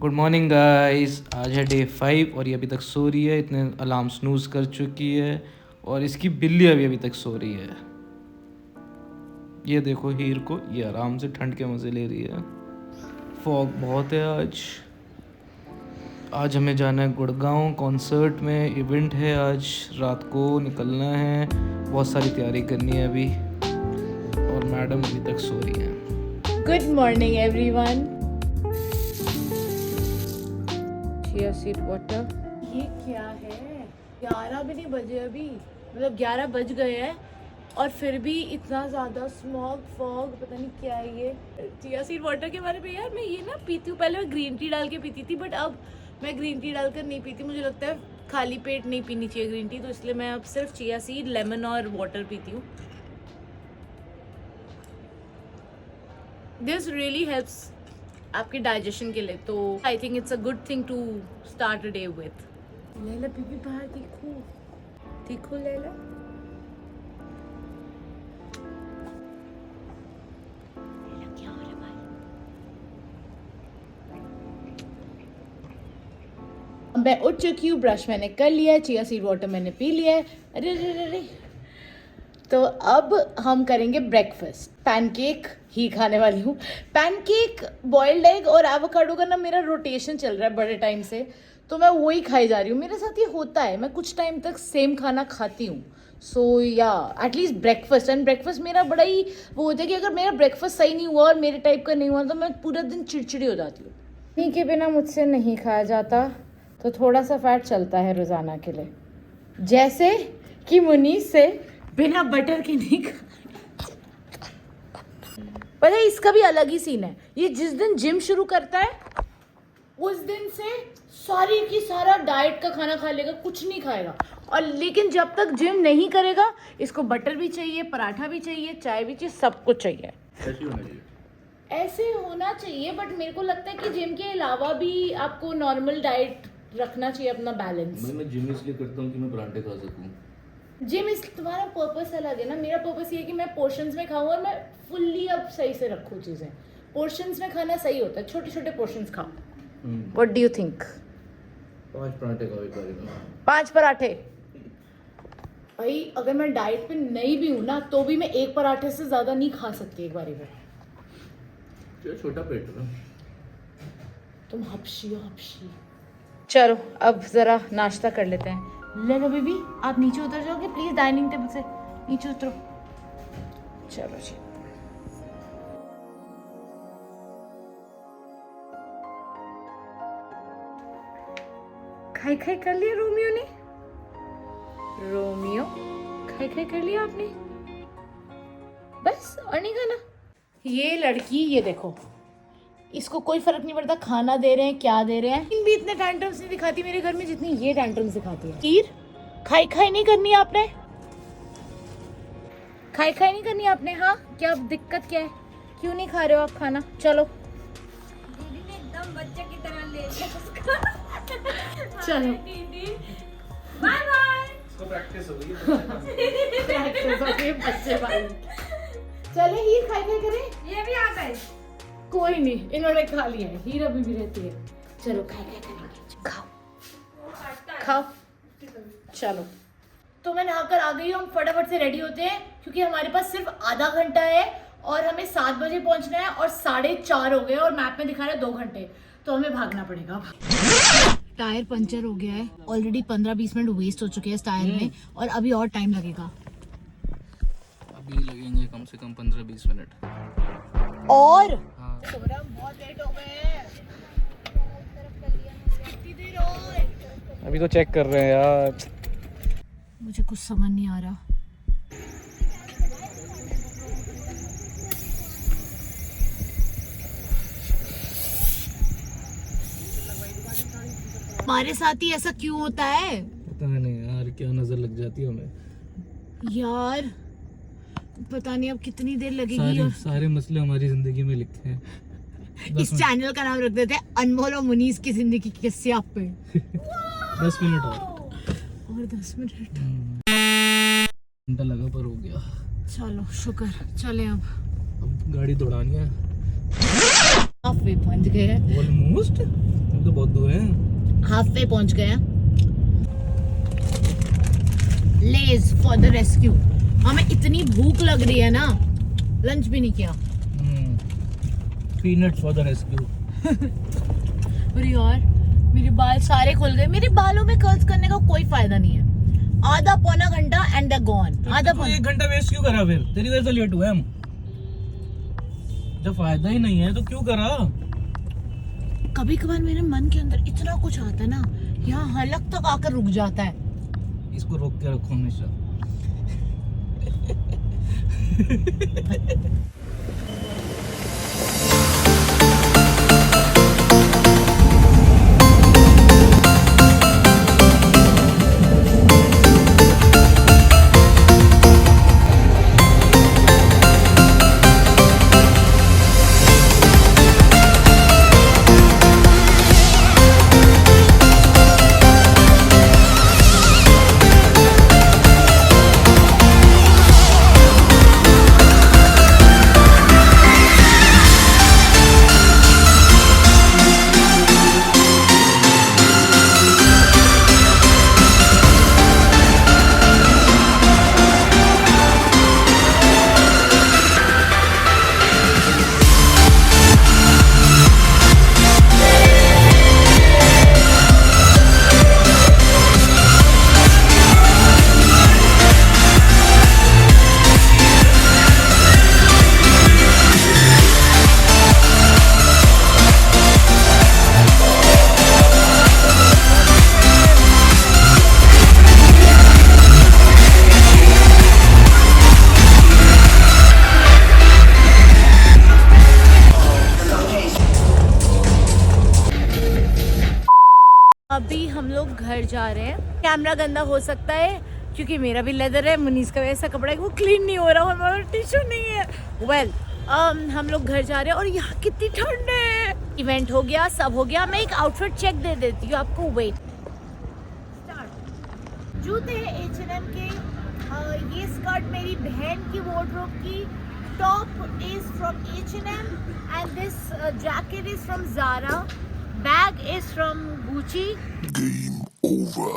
Good morning guys. आज है day 5 और ये अभी तक सो रही है। इतने अलार्म स्नूज कर चुकी है और इसकी बिल्ली अभी तक सो रही है। ये देखो हीर को, ये आराम से ठंड के मज़े ले रही है। फॉग बहुत है आज। आज हमें जाना है गुड़गांव कॉन्सर्ट में, इवेंट है आज रात को, निकलना है। बहुत सारी तैयारी करनी है अभी और मैडम अभी तक सो रही हैं। Good morning everyone. Chia seed water. ये क्या है? 11 भी नहीं बजे अभी, मतलब 11 बज गए हैं और फिर भी इतना ज़्यादा स्मॉग फॉग, पता नहीं क्या है ये। चिया सीड वाटर के बारे में यार मैं ये ना पीती हूँ, पहले मैं ग्रीन टी डाल के पीती थी बट अब मैं ग्रीन टी डालकर नहीं पीती। मुझे लगता है खाली पेट नहीं पीनी चाहिए ग्रीन टी, तो इसलिए मैं अब सिर्फ चिया सीड, लेमन और वाटर पीती हूँ। दिस रियली हेल्प्स आपके डाइजेशन के लिए, तो I think it's a good thing to start a day with. Laila बीबी बाहर देखो, देखो लैला। क्या हो रहा है भाई? मैं उठ चुकी हूँ, ब्रश मैंने कर लिया है, चिया सीड वाटर मैंने पी लिया है। अरे अरे अरे, तो अब हम करेंगे ब्रेकफास्ट। पैनकेक ही खाने वाली हूँ। पैनकेक, बॉइल्ड एग और एवोकाडो का ना मेरा रोटेशन चल रहा है बड़े टाइम से, तो मैं वही खाई जा रही हूँ। मेरे साथ ये होता है, मैं कुछ टाइम तक सेम खाना खाती हूँ। सो या एटलीस्ट ब्रेकफास्ट, एंड ब्रेकफास्ट मेरा बड़ा ही वो होता है कि अगर मेरा ब्रेकफास्ट सही नहीं हुआ और मेरे टाइप का नहीं हुआ तो मैं पूरा दिन चिड़चिड़ी हो जाती हूँ। इन्हीं के बिना मुझसे नहीं खाया जाता, तो थोड़ा सा फैट चलता है रोज़ाना के लिए। जैसे कि मुनीस से बिना बटर के नहीं खा। पता है इसका भी अलग ही सीन है। ये जिस दिन जिम शुरू करता है उस दिन से सारी की सारा डाइट का खाना खा लेगा, कुछ नहीं खाएगा। और लेकिन जब तक जिम नहीं करेगा इसको बटर भी चाहिए, पराठा भी चाहिए, चाय भी चाहिए, सब कुछ चाहिए। ऐसे होना चाहिए बट मेरे को लगता है कि जिम के अलावा भी आपको नॉर्मल डाइट रखना चाहिए, अपना बैलेंस। मैं जिम इसलिए करता हूँ कि मैं पराठे खा सकूँ। जिम इस तुम्हारा पर्पस अलग है ना, मेरा पर्पस ये है कि मैं पोर्शंस में खाऊं और मैं फुल्ली अब सही से रखूं चीज़ें। पोर्शंस में खाना सही होता है, छोटे छोटे पोर्शंस खाओ। What do you think? 5 पराठे खाओ एक बार में। 5 पराठे? भाई अगर मैं डाइट पे नहीं भी हूँ ना तो भी मैं एक पराठे से ज़्यादा नहीं खा सकती एक बारी में। छोटा पेट है ना। तुम हपशी हो हपशी। चलो अब ज़रा नाश्ता कर लेते हैं। ले लो बेबी, आप नीचे उतर जाओगे प्लीज, डाइनिंग टेबल से नीचे उतरो। चलो जी। खाई खाई कर लिया रोमियो ने? रोमियो खाई खाई कर लिया आपने? बस और नहीं खाना? ये लड़की, ये देखो, इसको कोई फर्क नहीं पड़ता खाना दे रहे हैं क्या दे रहे हैं। इन भी इतने टैंट्रम्स नहीं दिखाती मेरे घर में जितनी ये टैंट्रम्स दिखाती है। खीर खाई खाई नहीं करनी आपने? खाई खाई नहीं करनी आपने? हाँ, क्या दिक्कत क्या है? क्यों नहीं खा रहे हो आप खाना? चलो दीदी ने एकदम बच्चे की तरह ले लिया उसको। चलो दीदी बाय बाय। इसको प्रैक्टिस हो गई बच्चे वाली। चले हीर खाई खाई करें। ये भी आ गए। कोई नहीं, इन्होंने खा लिया है, हीर अभी भी रहती है। चलो खाई खाई करेंगे, खाओ खाओ। चलो तो मैं नहाकर आ गई हूँ, हम फटाफट से रेडी होते हैं क्योंकि हमारे पास सिर्फ आधा घंटा है और हमें 7 बजे पहुंचना है और 4:30 हो गए और मैप में दिखा रहा है 2 घंटे, तो हमें भागना पड़ेगा। टायर पंचर हो गया है, ऑलरेडी 15-20 मिनट वेस्ट हो चुके हैं इस टायर में और अभी और टाइम लगेगा। अभी लगेंगे कम से कम 15-20 मिनट और हाँ। बहुत लेट हो गए। कितनी देर और? अभी तो चेक कर रहे हैं यार। मुझे कुछ समझ नहीं आ रहा। हमारे साथ ही ऐसा क्यों होता है पता नहीं यार, क्या नजर लग जाती है हमें यार? पता नहीं अब कितनी देर लगेगी। और सारे मसले हमारी जिंदगी में लिखे हैं। इस चैनल का नाम रख देते हैं अनमोल और मुनीस की जिंदगी के किस्से आप पे। 10 मिनट और 10 मिनट घंटा लगा पर हो गया। चलो शुक्र, चले अब गाड़ी दौड़ानी है। हाफ वे पहुंच गए हैं। ऑलमोस्ट तो बहुत दूर है। हाफ वे पहुंच गया। लेज फॉर द रेस्क्यू। हमें इतनी भूख लग रही है ना, लंच भी नहीं किया। Peanuts for the rescue. अरे यार मेरे बाल सारे खुल गए। मेरे बालों में कर्ल्स करने का कोई फायदा नहीं है। आधा पौना घंटा एंड दे गॉन। आधा तो पौना 1 घंटा वेस्ट क्यों करा फिर? तेरी वजह से लेट हुए हम। जब फायदा ही नहीं है तो क्यों करा? कभी कभार मेरे मन के अंदर इतना कुछ आता है ना, यहाँ हलक तक आकर रुक जाता है। इसको रोक के रखो हमेशा। अभी हम लोग घर जा रहे हैं। कैमरा गंदा हो सकता है क्योंकि मेरा भी लेदर है, मुनीस का वैसा कपड़ा है वो क्लीन नहीं हो रहा, हमारा टिश्यू नहीं है। वेल हम लोग घर जा रहे हैं और यहाँ कितनी ठंड है। इवेंट हो गया, सब हो गया। मैं एक आउटफिट चेक दे देती हूँ आपको। वेट, जूते हैं H&M के। ये स्कर्ट मेरी बहन की वार्डरोब की। Top is from H&M and this jacket is from Zara. Bag is from Gucci. Game over.